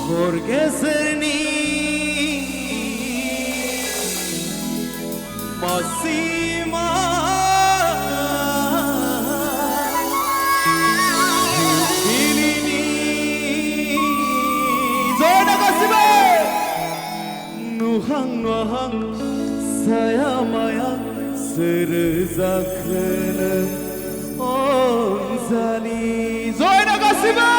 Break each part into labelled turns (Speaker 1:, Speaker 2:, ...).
Speaker 1: Horgeserni Masima Bilini Zona Kasibe Nuhang Nuhang Saya Maya Serzakını Onzali Zona Kasibe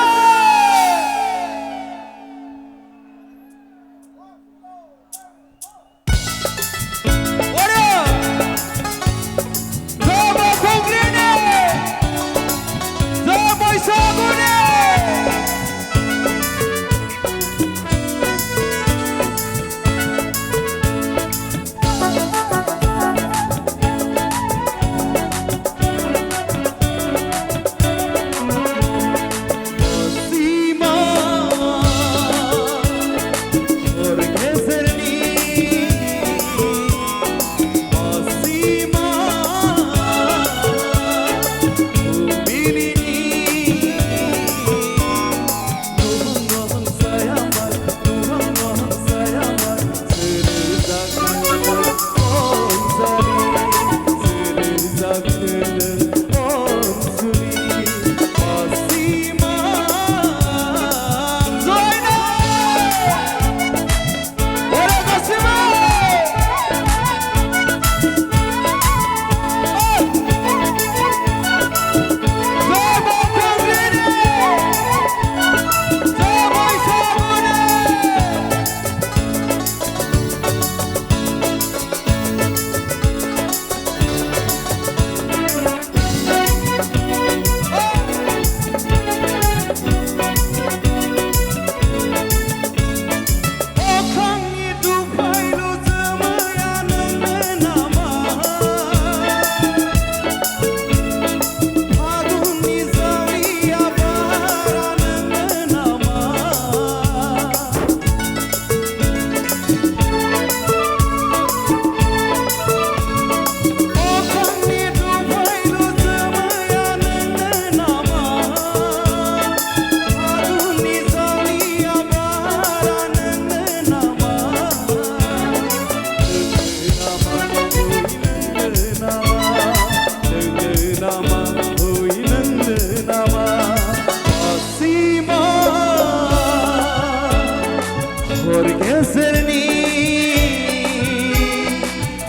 Speaker 1: Horgeserni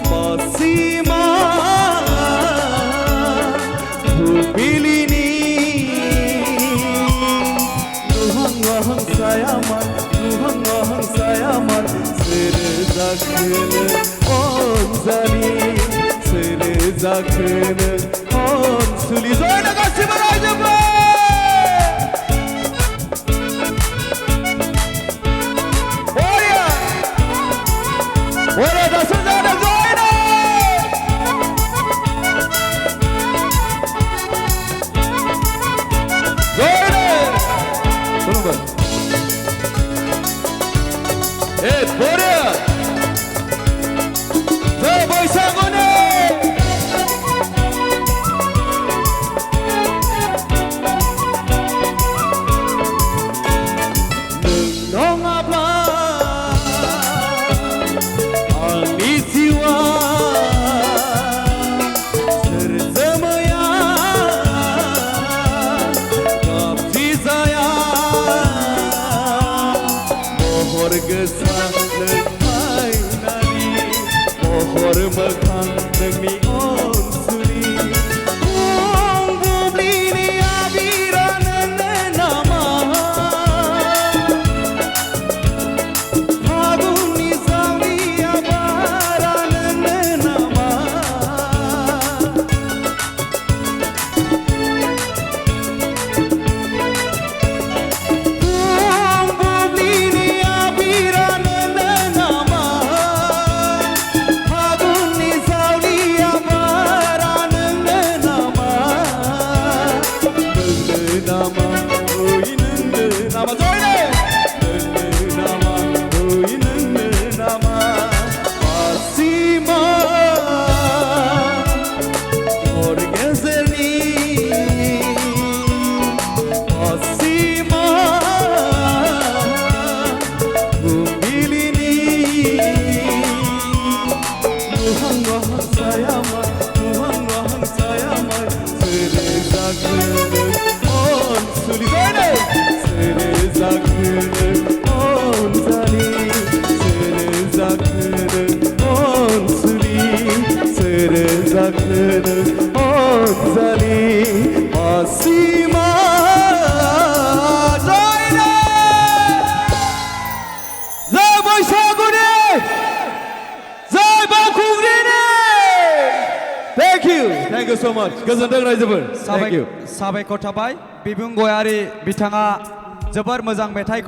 Speaker 1: Masima Bilini Nuhang Nuhang Sayamar Nuhang Nuhang Sayamar Serzakını Onzali Serzakını Onsuli Zona Kasibe Rajaba Orada sözlerine zoyna Zoyna Bunu bak Evet buraya Ve boysangone Nung abla Horgeserni Mohor megang demi onsuri Bubli abiran nama Faguni sawi abaran nama जाखोनो अनसुलि जयनो सोरो जाखोनो अनजालि सोरो जाखोनो अनसुलि सोरो जाखोनो अनजालि मासिमा जयनो जय बैसागुनि जय बावखुंग्रिनि Thank you so much. गोजोनथों रायजोफोर. Thank you.
Speaker 2: साबायखर थाबाय बिबुं गयारि बिथाङा जोबोर मोजां मेथाइ